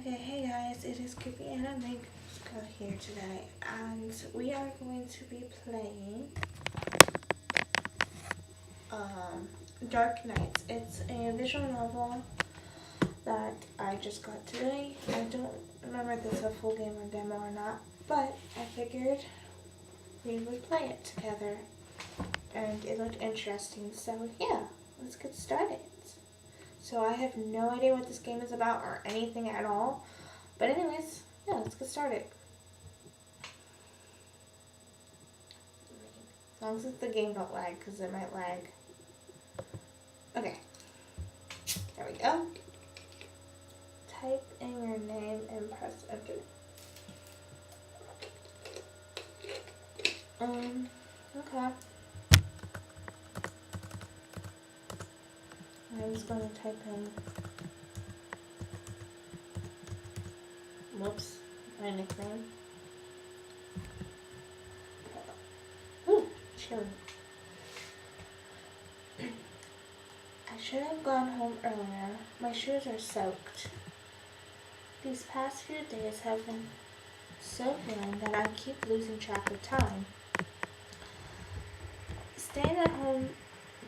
Okay, hey guys, it is Creepy Anna Minka here today, and we are going to be playing Dark Knights. It's a visual novel that I just got today. I don't remember if it's a full game or demo or not, but I figured we would play it together, and it looked interesting, so yeah, let's get started. So I have no idea what this game is about or anything at all, but anyways, yeah, let's get started. As long as the game don't lag, because it might lag. Okay, there we go. Type in your name and press enter. Okay. I'm just going to type in, whoops, my nickname. Ooh, chilly. I should have gone home earlier. My shoes are soaked. These past few days have been so filling that I keep losing track of time. Staying at home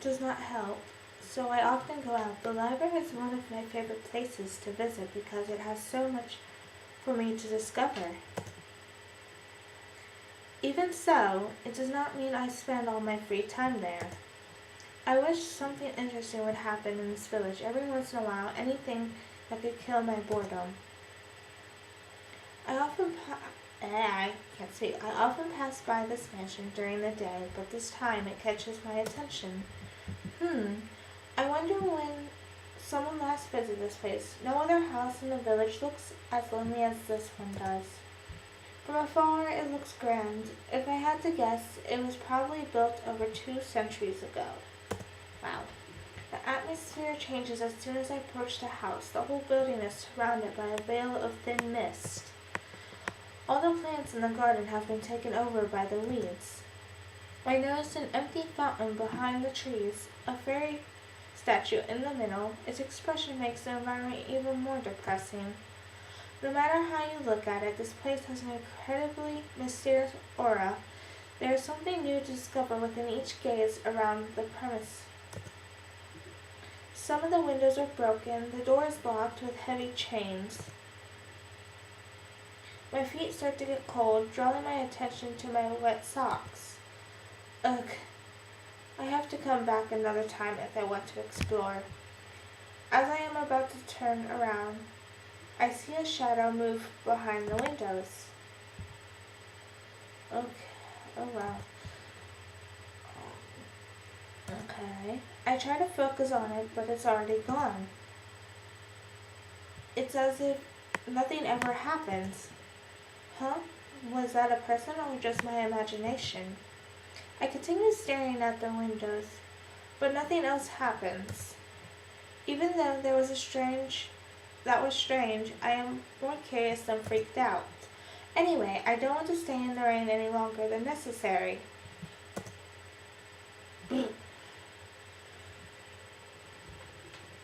does not help, so I often go out. The library is one of my favorite places to visit because it has so much for me to discover. Even so, it does not mean I spend all my free time there. I wish something interesting would happen in this village every once in a while, anything that could kill my boredom. I can't speak. I often pass by this mansion during the day, but this time it catches my attention. I wonder when someone last visited this place. No other house in the village looks as lonely as this one does. From afar, it looks grand. If I had to guess, it was probably built over 2 centuries ago. Wow. The atmosphere changes as soon as I approach the house. The whole building is surrounded by a veil of thin mist. All the plants in the garden have been taken over by the weeds. I noticed an empty fountain behind the trees, a fairy statue in the middle. Its expression makes the environment even more depressing. No matter how you look at it, this place has an incredibly mysterious aura. There is something new to discover within each gaze around the premise. Some of the windows are broken, the door is locked with heavy chains. My feet start to get cold, drawing my attention to my wet socks. Ugh. I have to come back another time if I want to explore. As I am about to turn around, I see a shadow move behind the windows. Okay. Oh wow. Okay. I try to focus on it, but it's already gone. It's as if nothing ever happens. Huh? Was that a person or just my imagination? I continue staring at the windows, but nothing else happens. Even though that was strange, I am more curious than freaked out. Anyway, I don't want to stay in the rain any longer than necessary.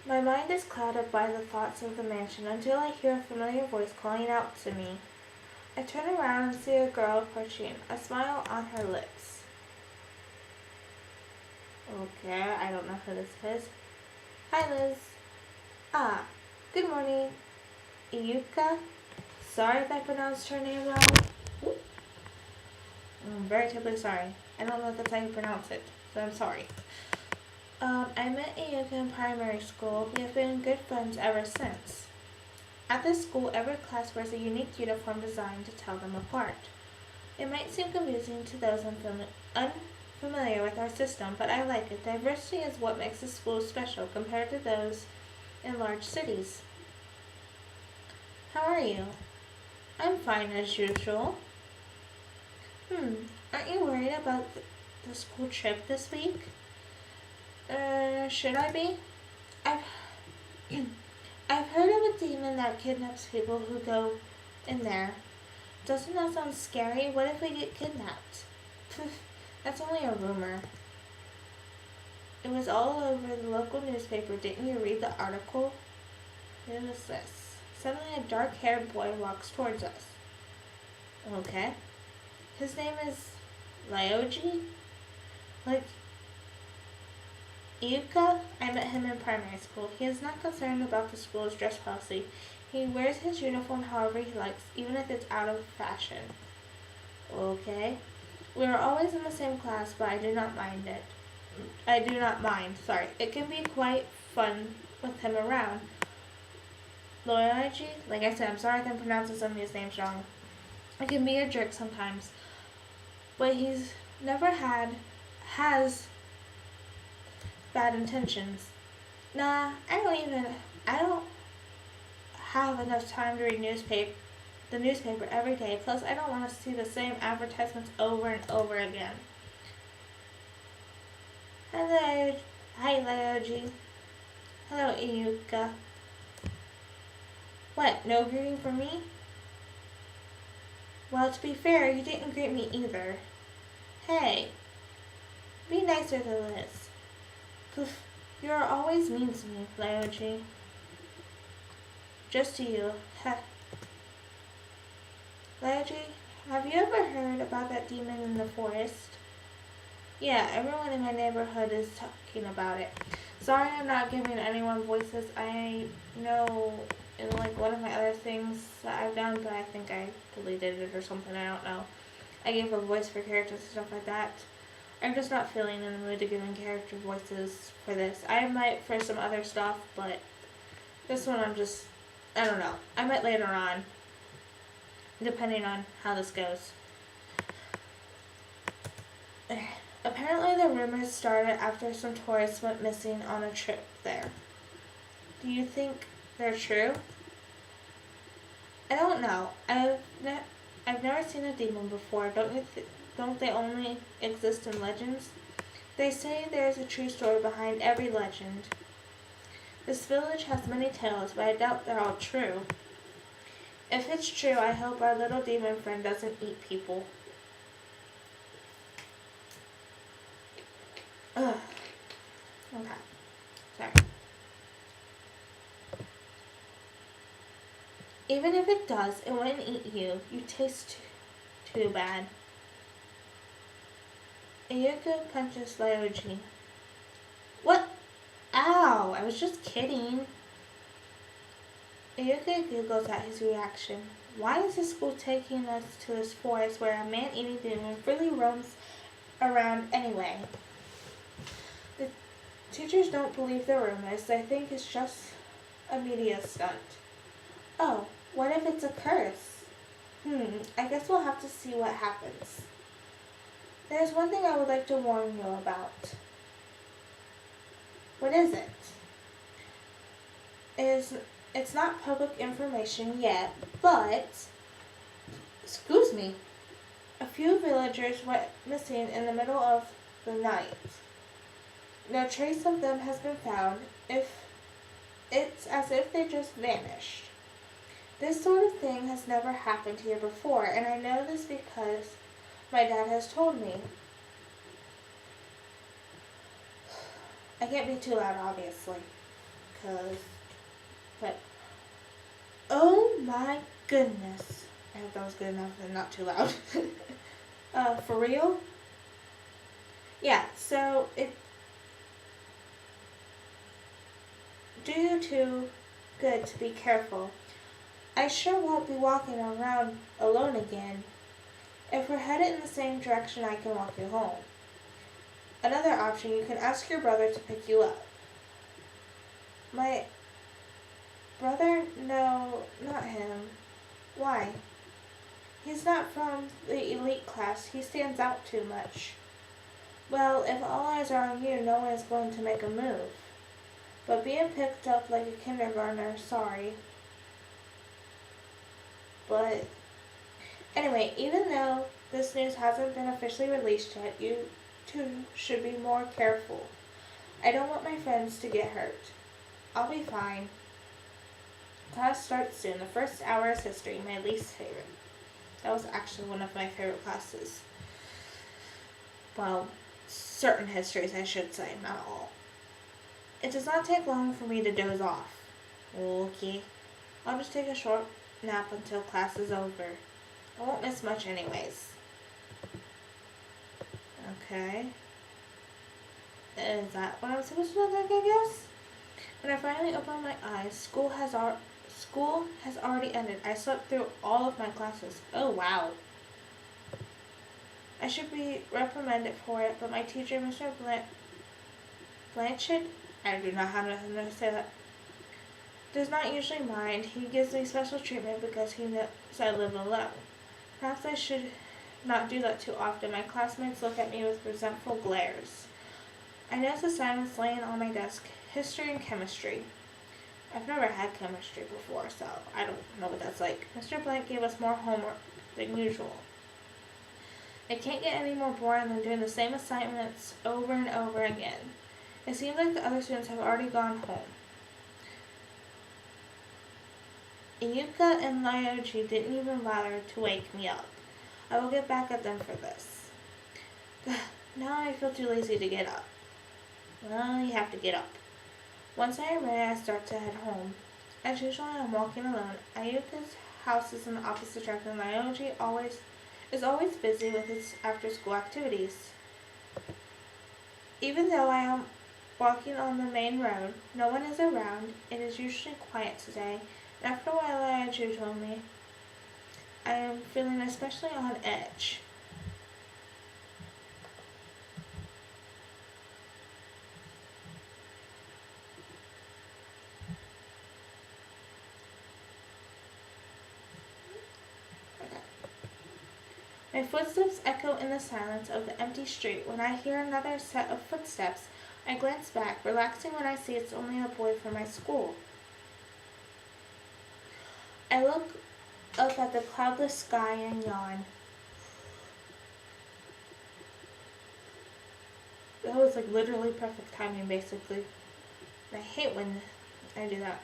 My mind is clouded by the thoughts of the mansion until I hear a familiar voice calling out to me. I turn around and see a girl approaching, a smile on her lips. Okay, I don't know who this is. Hi, Liz. Ah, good morning, Iyuka. Sorry if I pronounced her name wrong. I'm very terribly sorry. I don't know if that's how you pronounce it, so I'm sorry. I met Iyuka in primary school. We have been good friends ever since. At this school, every class wears a unique uniform designed to tell them apart. It might seem confusing to those unfamiliar with our system, but I like it. Diversity is what makes the school special compared to those in large cities. How are you? I'm fine as usual. Aren't you worried about the school trip this week? Should I be? I've I've heard of a demon that kidnaps people who go in there. Doesn't that sound scary? What if we get kidnapped? That's only a rumor. It was all over the local newspaper. Didn't you read the article? Who is this? Suddenly, a dark-haired boy walks towards us. Okay. His name is Lyoji? Like, Yuka? I met him in primary school. He is not concerned about the school's dress policy. He wears his uniform however he likes, even if it's out of fashion. Okay. We are always in the same class, but I do not mind it. I do not mind, sorry. It can be quite fun with him around. Loyaji, like I said, I'm sorry if I'm pronouncing some of these names wrong. It can be a jerk sometimes. But he's never has bad intentions. Nah, I don't have enough time to read the newspaper every day. Plus, I don't want to see the same advertisements over and over again. Hello, hi Lyoji. Hello, Iyuka. What, no greeting from me? Well, to be fair, you didn't greet me either. Hey, be nicer than this. Poof, you are always mean to me, Lyoji. Just to you. Heh. Lyoji, have you ever heard about that demon in the forest? Yeah, everyone in my neighborhood is talking about it. Sorry I'm not giving anyone voices. I know in like one of my other things that I've done, but I think I deleted it or something, I don't know. I gave a voice for characters and stuff like that. I'm just not feeling in the mood to giving character voices for this. I might for some other stuff, but this one I don't know. I might later on, depending on how this goes. Apparently the rumors started after some tourists went missing on a trip there. Do you think they're true? I don't know. I've never seen a demon before. Don't they only exist in legends? They say there's a true story behind every legend. This village has many tales, but I doubt they're all true. If it's true, I hope our little demon friend doesn't eat people. Ugh. Okay. Sorry. Even if it does, it wouldn't eat you. You taste too bad. Ayuka punches Lyoji. What? Ow! I was just kidding. Ayuka giggles at his reaction. Why is the school taking us to this forest where a man-eating demon freely roams around anyway? The teachers don't believe the rumors. They think it's just a media stunt. Oh, what if it's a curse? I guess we'll have to see what happens. There's one thing I would like to warn you about. What is it? It's not public information yet, but excuse me. A few villagers went missing in the middle of the night. No trace of them has been found. It's as if they just vanished. This sort of thing has never happened here before, and I know this because my dad has told me. I can't be too loud, obviously, but oh my goodness. I hope that was good enough and not too loud. For real? Yeah, so do you too good to be careful. I sure won't be walking around alone again. If we're headed in the same direction, I can walk you home. Another option, you can ask your brother to pick you up. My brother? No, not him. Why? He's not from the elite class. He stands out too much. Well, if all eyes are on you, no one is going to make a move. But being picked up like a kindergartner, sorry. But anyway, even though this news hasn't been officially released yet, you too should be more careful. I don't want my friends to get hurt. I'll be fine. Class starts soon. The first hour is history, my least favorite. That was actually one of my favorite classes. Well, certain histories, I should say, not all. It does not take long for me to doze off. Okay. I'll just take a short nap until class is over. I won't miss much anyways. Okay. Is that what I'm supposed to look like, I guess? When I finally opened my eyes, school has already ended. I slept through all of my classes. Oh, wow. I should be reprimanded for it, but my teacher, Mr. Blanchard, I do not know how to say that, does not usually mind. He gives me special treatment because he knows I live alone. Perhaps I should not do that too often. My classmates look at me with resentful glares. I notice assignments laying on my desk, history and chemistry. I've never had chemistry before, so I don't know what that's like. Mr. Blank gave us more homework than usual. It can't get any more boring than doing the same assignments over and over again. It seems like the other students have already gone home. Iyuka and Ryoji didn't even bother to wake me up. I will get back at them for this. Now I feel too lazy to get up. Well, you have to get up. Once I am ready, I start to head home. As usual, I am walking alone. Ayuka's house is in the opposite direction, and Ryoji is always busy with his after-school activities. Even though I am walking on the main road, no one is around. It is usually quiet today. And after a while, Ryoji told me, I am feeling especially on edge. My footsteps echo in the silence of the empty street. When I hear another set of footsteps, I glance back, relaxing when I see it's only a boy from my school. I look up at the cloudless sky and yawn. That was like literally perfect timing, basically. I hate when I do that.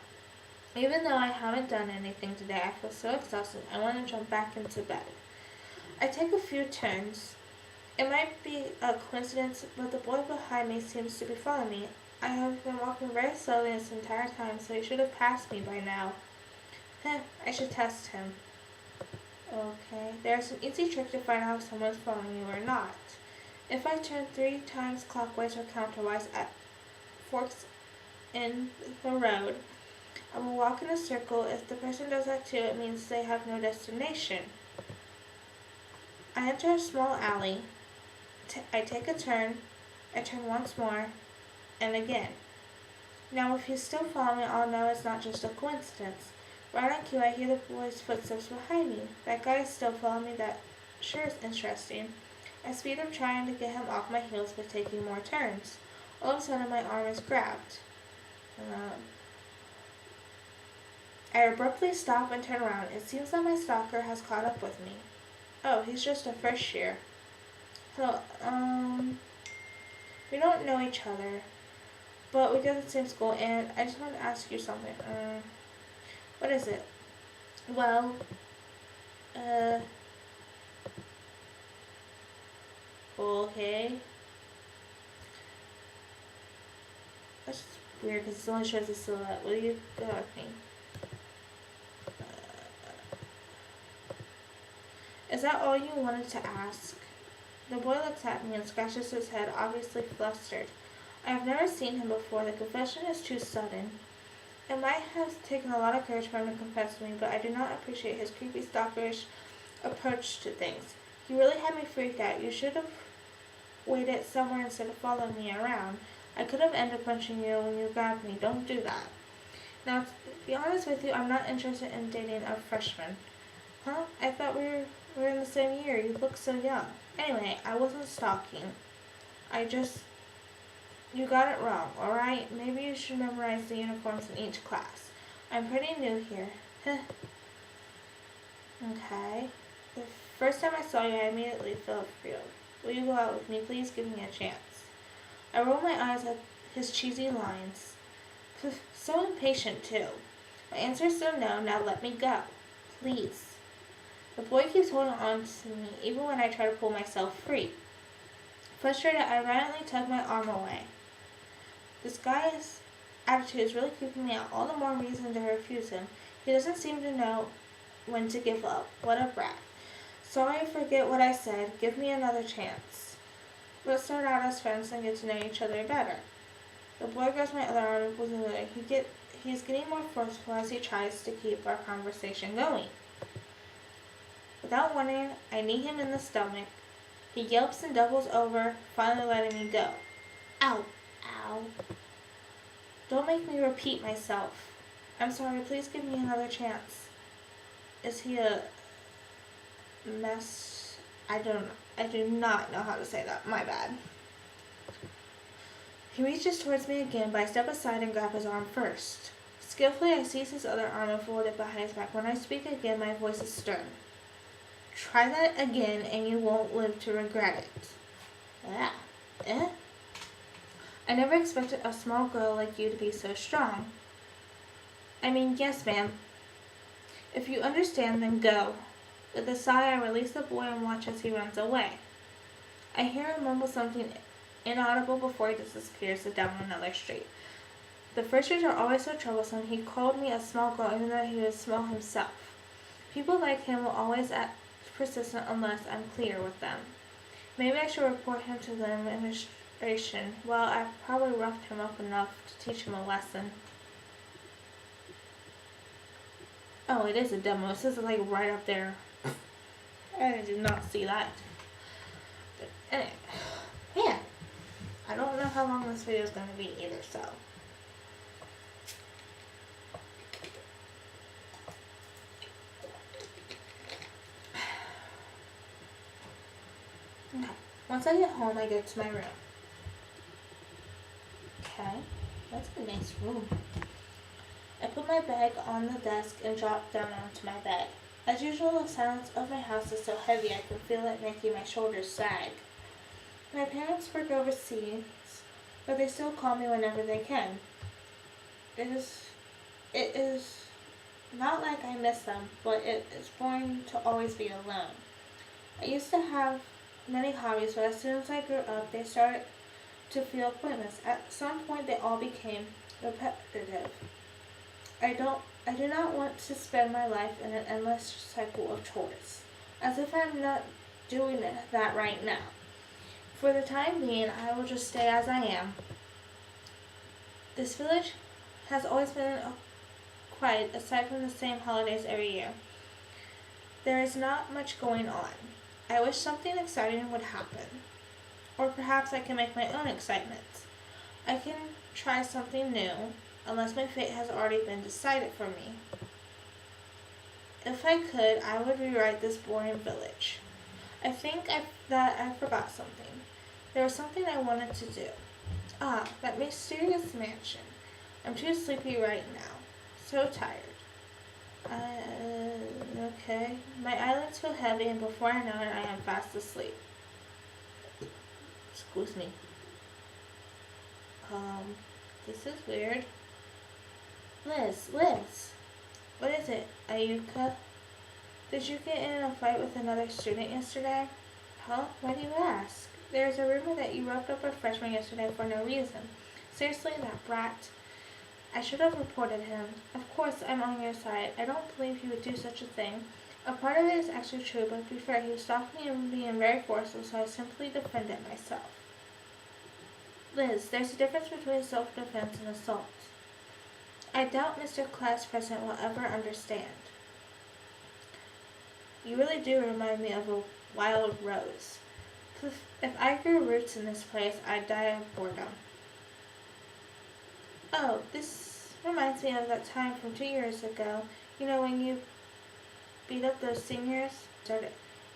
Even though I haven't done anything today, I feel so exhausted. I want to jump back into bed. I take a few turns. It might be a coincidence, but the boy behind me seems to be following me. I have been walking very slowly this entire time, so he should have passed me by now. I should test him. Okay, there's an easy trick to find out if someone's following you or not. If I turn 3 times clockwise or counterwise at forks in the road, I will walk in a circle. If the person does that too, it means they have no destination. I enter a small alley. I take a turn. I turn once more, and again. Now if he's still following me, I'll know it's not just a coincidence. Right on cue, I hear the boy's footsteps behind me. That guy is still following me. That sure is interesting. I speed up trying to get him off my heels by taking more turns. All of a sudden, my arm is grabbed. I abruptly stop and turn around. It seems that my stalker has caught up with me. Oh, he's just a first year. So, we don't know each other, but we go to the same school, and I just want to ask you something. What is it? Well, okay. That's just weird because it only shows a silhouette. Will you go with me? Is that all you wanted to ask? The boy looks at me and scratches his head, obviously flustered. I have never seen him before. The confession is too sudden. It might have taken a lot of courage for him to confess to me, but I do not appreciate his creepy, stalkerish approach to things. He really had me freaked out. You should have waited somewhere instead of following me around. I could have ended punching you when you grabbed me. Don't do that. Now, to be honest with you, I'm not interested in dating a freshman. Huh? I thought we were in the same year. You look so young. Anyway, I wasn't stalking. You got it wrong, alright? Maybe you should memorize the uniforms in each class. I'm pretty new here. Okay. The first time I saw you, I immediately felt for you. Will you go out with me? Please give me a chance. I roll my eyes at his cheesy lines. So impatient, too. My answer is still no. Now let me go. Please. The boy keeps holding on to me, even when I try to pull myself free. Frustrated, I violently tug my arm away. This guy's attitude is really creeping me out. All the more reason to refuse him. He doesn't seem to know when to give up. What a brat. Sorry, I forget what I said. Give me another chance. Let's start out as friends and get to know each other better. The boy grabs my other arm and pulls me away. He's getting more forceful as he tries to keep our conversation going. Without warning, I knee him in the stomach. He yelps and doubles over, finally letting me go. Ow! Ow. Don't make me repeat myself. I'm sorry, please give me another chance. Is he a mess? I do not know how to say that. My bad. He reaches towards me again, but I step aside and grab his arm first. Skillfully, I seize his other arm and fold it behind his back. When I speak again, my voice is stern. Try that again, and you won't live to regret it. Ah. Eh? I never expected a small girl like you to be so strong. I mean, yes, ma'am. If you understand, then go. With a sigh, I release the boy and watch as he runs away. I hear him mumble something inaudible before he disappears down another street. The first years are always so troublesome. He called me a small girl even though he was small himself. People like him will always act persistent unless I'm clear with them. Maybe I should report him to the administration. Well, I've probably roughed him up enough to teach him a lesson. Oh, it is a demo. This is like right up there. I did not see that. But anyway, man, I don't know how long this video is going to be either, so. Okay, once I get home, I go to my room. Okay, that's a nice room. I put my bag on the desk and drop down onto my bed. As usual, the silence of my house is so heavy I can feel it making my shoulders sag. My parents work overseas, but they still call me whenever they can. It is not like I miss them, but it is boring to always be alone. I used to have many hobbies, but as soon as I grew up, they started to feel pointless. At some point, they all became repetitive. I do not want to spend my life in an endless cycle of chores, as if I'm not doing that right now. For the time being, I will just stay as I am. This village has always been quiet, aside from the same holidays every year. There is not much going on. I wish something exciting would happen. Or perhaps I can make my own excitements. I can try something new, unless my fate has already been decided for me. If I could, I would rewrite this boring village. I think that I forgot something. There was something I wanted to do. Ah, that mysterious mansion. I'm too sleepy right now. So tired. Okay. My eyelids feel heavy, and before I know it, I am fast asleep. Excuse me. This is weird. Liz. What is it, Ayuka? Did you get in a fight with another student yesterday? Huh? Why do you ask? There's a rumor that you roughed up a freshman yesterday for no reason. Seriously, that brat. I should have reported him. Of course, I'm on your side. I don't believe he would do such a thing. A part of it is actually true, but to be fair, he was stalking me and being very forceful, so I simply defended myself. Liz, there's a difference between self-defense and assault. I doubt Mr. Class President will ever understand. You really do remind me of a wild rose. If I grew roots in this place, I'd die of boredom. Oh, this reminds me of that time from 2 years ago. You know, when you beat up those seniors, started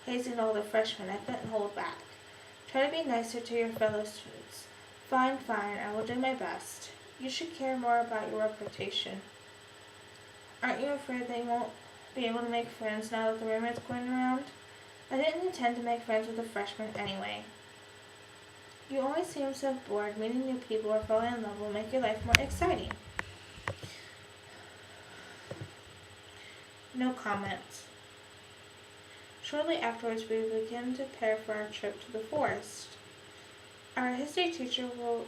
hazing all the freshmen. I couldn't hold back. Try to be nicer to your fellow students. Fine, I will do my best. You should care more about your reputation. Aren't you afraid that you won't be able to make friends now that the rumor is going around? I didn't intend to make friends with the freshmen anyway. You always seem so bored. Meeting new people or falling in love will make your life more exciting. No comments. Shortly afterwards, we begin to prepare for our trip to the forest. Our history teacher will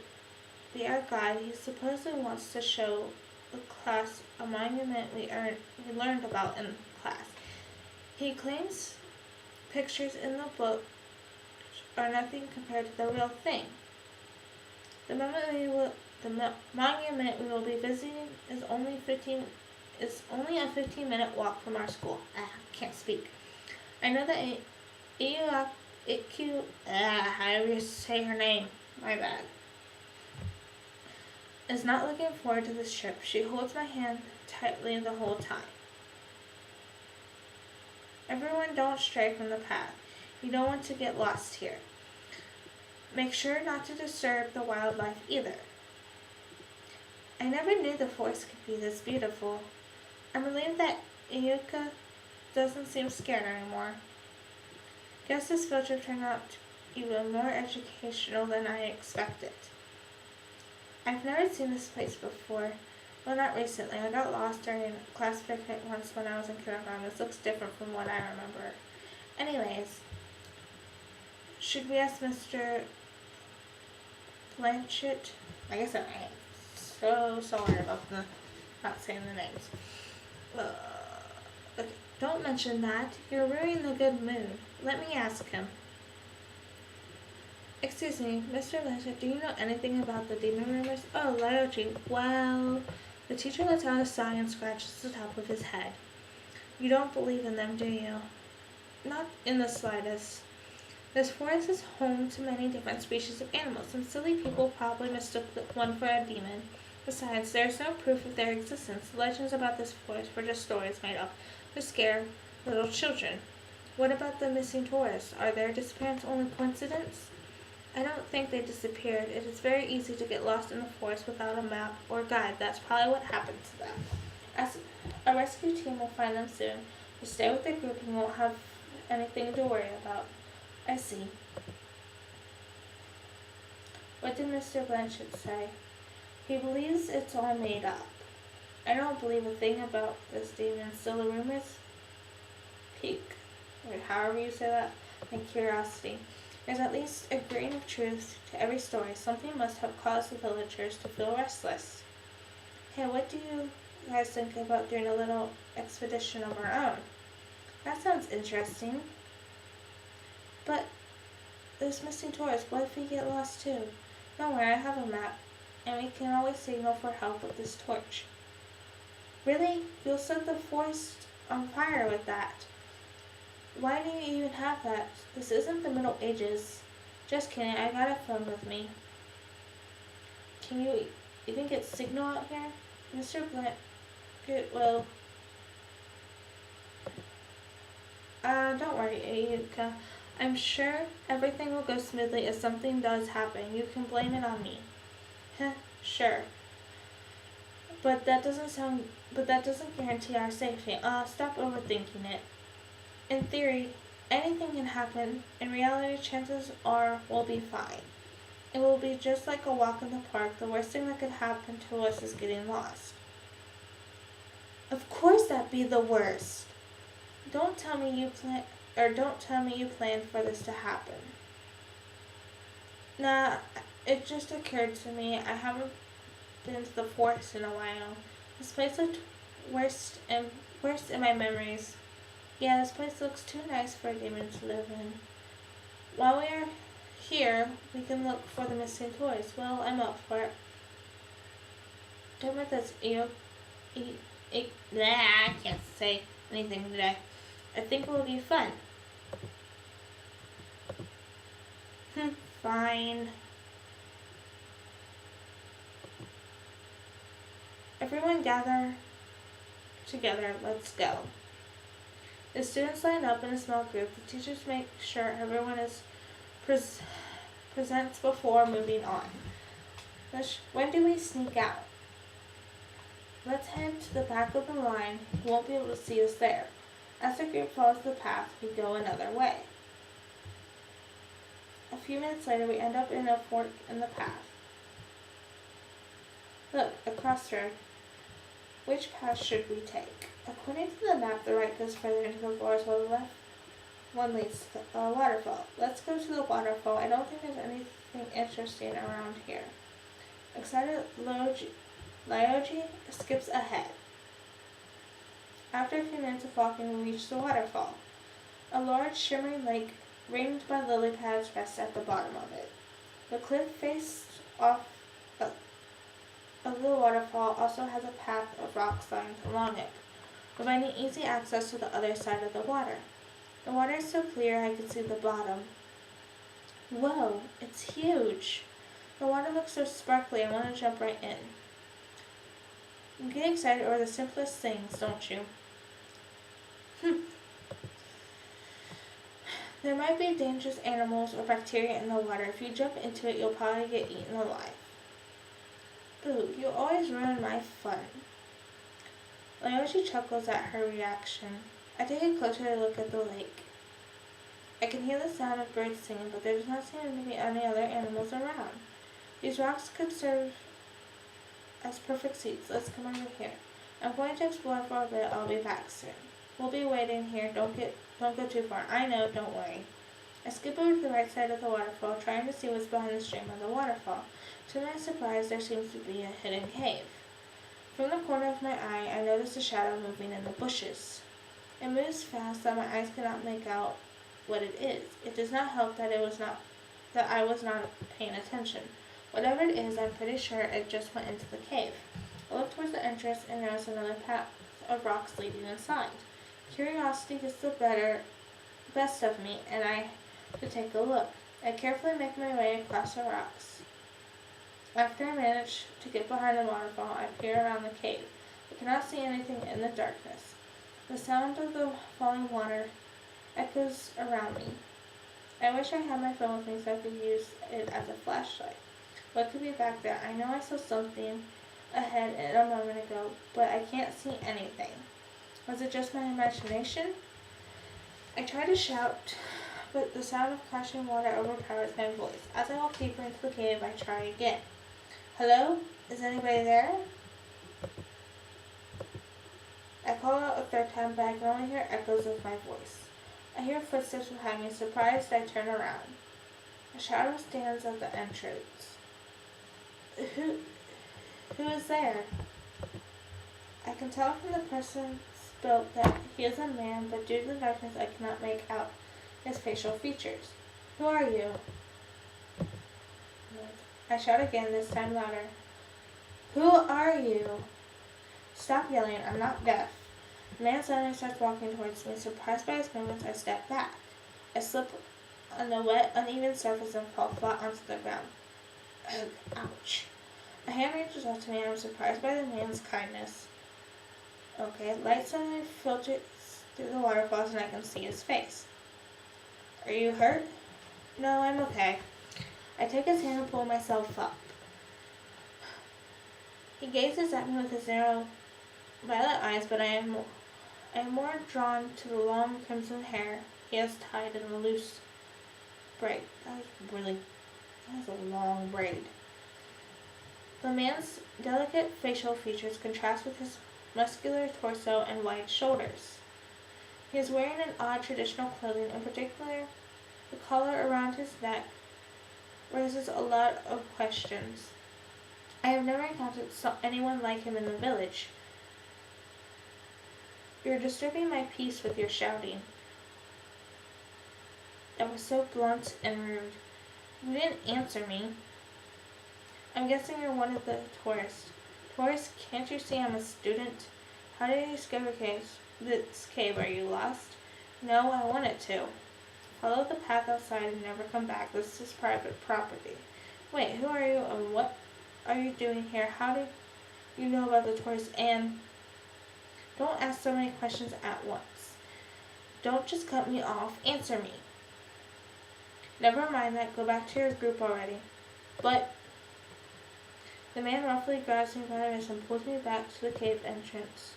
be our guide. He supposedly wants to show the class a monument we learned about in class. He claims pictures in the book are nothing compared to the real thing. The monument we will be visiting is only a 15-minute walk from our school. Can't speak. I know that however you say her name, my bad, is not looking forward to this trip. She holds my hand tightly the whole time. Everyone, don't stray from the path. You don't want to get lost here. Make sure not to disturb the wildlife either. I never knew the forest could be this beautiful. I'm relieved that Iyuka doesn't seem scared anymore. Guess this field trip turned out even more educational than I expected. I've never seen this place before. Well, not recently. I got lost during a class picnic once when I was in kindergarten. This looks different from what I remember. Anyways, should we ask Mr. Blanchett? I guess I'm so sorry about not saying the names. Okay, don't mention that. You're ruining the good mood. Let me ask him. Excuse me, Mr. Blanchett, do you know anything about the demon rumors? Oh, Lyochi, well... The teacher lets out a sigh and scratches the top of his head. You don't believe in them, do you? Not in the slightest. This forest is home to many different species of animals. Some silly people probably mistook one for a demon. Besides, there is no proof of their existence. The legends about this forest were just stories made up to scare little children. What about the missing tourists? Are their disappearance only coincidence? I don't think they disappeared. It is very easy to get lost in the forest without a map or guide. That's probably what happened to them. As a rescue team will find them soon. Just stay with the group and you won't have anything to worry about. I see. What did Mr. Blanchett say? He believes it's all made up. I don't believe a thing about this demon. Still, the rumors pique, or however you say that, my curiosity. There's at least a grain of truth to every story. Something must have caused the villagers to feel restless. Hey, what do you guys think about doing a little expedition of our own? That sounds interesting. But there's missing tourists. What if we get lost too? Don't worry, I have a map, and we can always signal for help with this torch. Really? You'll set the forest on fire with that? Why do you even have that? This isn't the Middle Ages. Just kidding, I got a phone with me. Can you even get signal out here? Mr. Blanchett will... don't worry, Ayuka. I'm sure everything will go smoothly if something does happen. You can blame it on me. Heh, sure. But that doesn't guarantee our safety. Stop overthinking it. In theory, anything can happen. In reality, chances are we'll be fine. It will be just like a walk in the park. The worst thing that could happen to us is getting lost. Of course that'd be the worst. Don't tell me you planned for this to happen. Nah, it just occurred to me. I haven't been to the forest in a while. This place looked worst in my memories. Yeah, this place looks too nice for a demon to live in. While we're here, we can look for the missing toys. Well, I'm up for it. Don't let this I can't say anything today. I think it will be fun. Fine. Everyone gather together. Let's go. The students line up in a small group. The teachers make sure everyone is presents before moving on. When do we sneak out? Let's head to the back of the line. You won't be able to see us there. As the group follows the path, we go another way. A few minutes later, we end up in a fork in the path. Look, a crossroad. Which path should we take? According to the map, the right goes further into the forest while the left one leads to a waterfall. Let's go to the waterfall. I don't think there's anything interesting around here. Excited Lyoji skips ahead. After a few minutes of walking, we reach the waterfall. A large, shimmering lake ringed by lily pads rests at the bottom of it. The cliff faced off of the waterfall also has a path of rocks lying along it, providing easy access to the other side of the water. The water is so clear I can see the bottom. Whoa, it's huge! The water looks so sparkly, I want to jump right in. You get excited over the simplest things, don't you? There might be dangerous animals or bacteria in the water. If you jump into it, you'll probably get eaten alive. Ooh, you always ruin my fun. Lyoji chuckles at her reaction. I take a closer look at the lake. I can hear the sound of birds singing, but there does not seem to be any other animals around. These rocks could serve as perfect seats. Let's come over here. I'm going to explore for a bit. I'll be back soon. We'll be waiting here. Don't go too far. I know, don't worry. I skip over to the right side of the waterfall, trying to see what's behind the stream of the waterfall. To my surprise, there seems to be a hidden cave. From the corner of my eye, I notice a shadow moving in the bushes. It moves fast that my eyes cannot make out what it is. It does not help that I was not paying attention. Whatever it is, I'm pretty sure it just went into the cave. I look towards the entrance and notice another path of rocks leading inside. Curiosity gets the best of me, and I have to take a look. I carefully make my way across the rocks. After I manage to get behind the waterfall, I peer around the cave. I cannot see anything in the darkness. The sound of the falling water echoes around me. I wish I had my phone with me so I could use it as a flashlight. What could be back there? I know I saw something ahead a moment ago, but I can't see anything. Was it just my imagination? I try to shout, but the sound of crashing water overpowers my voice. As I walk deeper into the cave, I try again. Hello? Is anybody there? I call out a third time, but I can only hear echoes of my voice. I hear footsteps behind me. Surprised, I turn around. A shadow stands at the entrance. Who is there? I can tell from the person's build that he is a man, but due to the darkness I cannot make out his facial features. Who are you? I shout again, this time louder. Who are you? Stop yelling, I'm not deaf. The man suddenly starts walking towards me. Surprised by his movements, I step back. I slip on the wet, uneven surface and fall flat onto the ground. Ugh, ouch. A hand reaches out to me and I'm surprised by the man's kindness. Okay, light suddenly filters through the waterfalls and I can see his face. Are you hurt? No, I'm okay. I take his hand and pull myself up. He gazes at me with his narrow violet eyes, but I am more drawn to the long crimson hair he has tied in a loose braid. That was a long braid. The man's delicate facial features contrast with his muscular torso and wide shoulders. He is wearing an odd traditional clothing, in particular the collar around his neck raises a lot of questions. I have never encountered anyone like him in the village. You're disturbing my peace with your shouting. That was so blunt and rude. You didn't answer me. I'm guessing you're one of the tourists. Tourists, can't you see I'm a student? How did you discover this cave? Are you lost? No, I wanted to. Follow the path outside and never come back. This is private property. Wait, who are you and what are you doing here? How do you know about the tourists? And don't ask so many questions at once. Don't just cut me off. Answer me. Never mind that. Go back to your group already. But the man roughly grabs me by the wrist and pulls me back to the cave entrance.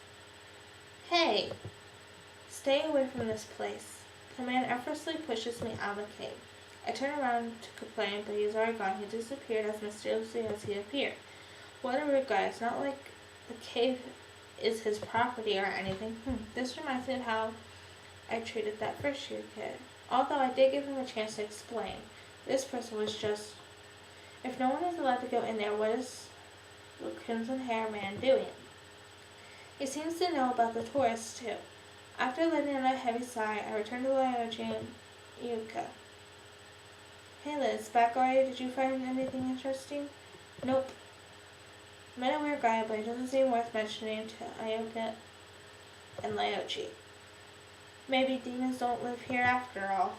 Hey! Stay away from this place. The man effortlessly pushes me out of the cave. I turn around to complain, but he's already gone. He disappeared as mysteriously as he appeared. What a rude guy. It's not like the cave is his property or anything. This reminds me of how I treated that first year kid. Although I did give him a chance to explain. This person was just... If no one is allowed to go in there, what the crimson hair man doing? He seems to know about the tourists too. After letting out a heavy sigh, I returned to Lyoji and Yuka. Hey Liz, back already? Did you find anything interesting? Nope. Met a weird guy, but it doesn't seem worth mentioning to Ioka and Lyoji. Maybe demons don't live here after all.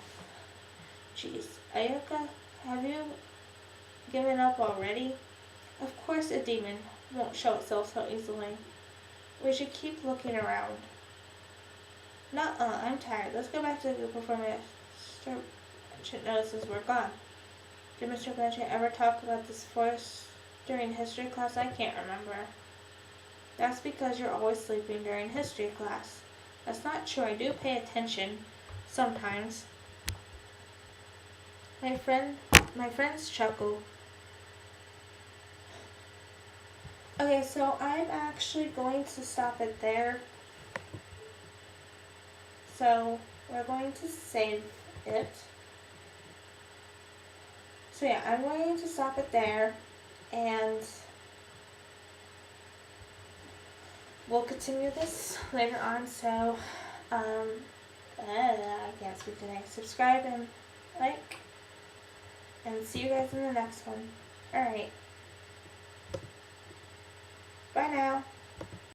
Jeez. Ioka, have you given up already? Of course a demon won't show itself so easily. We should keep looking around. Nuh-uh, I'm tired. Let's go back to the group before Mr. Blanchett notices we're gone. Did Mr. Blanchett ever talk about this forest during history class? I can't remember. That's because you're always sleeping during history class. That's not true. I do pay attention sometimes. My friends chuckle. Okay, so I'm actually going to stop it there. So we're going to save it. So yeah, I'm going to stop it there, and we'll continue this later on. So I can't speak today. Subscribe and like, and see you guys in the next one. Alright. Bye now.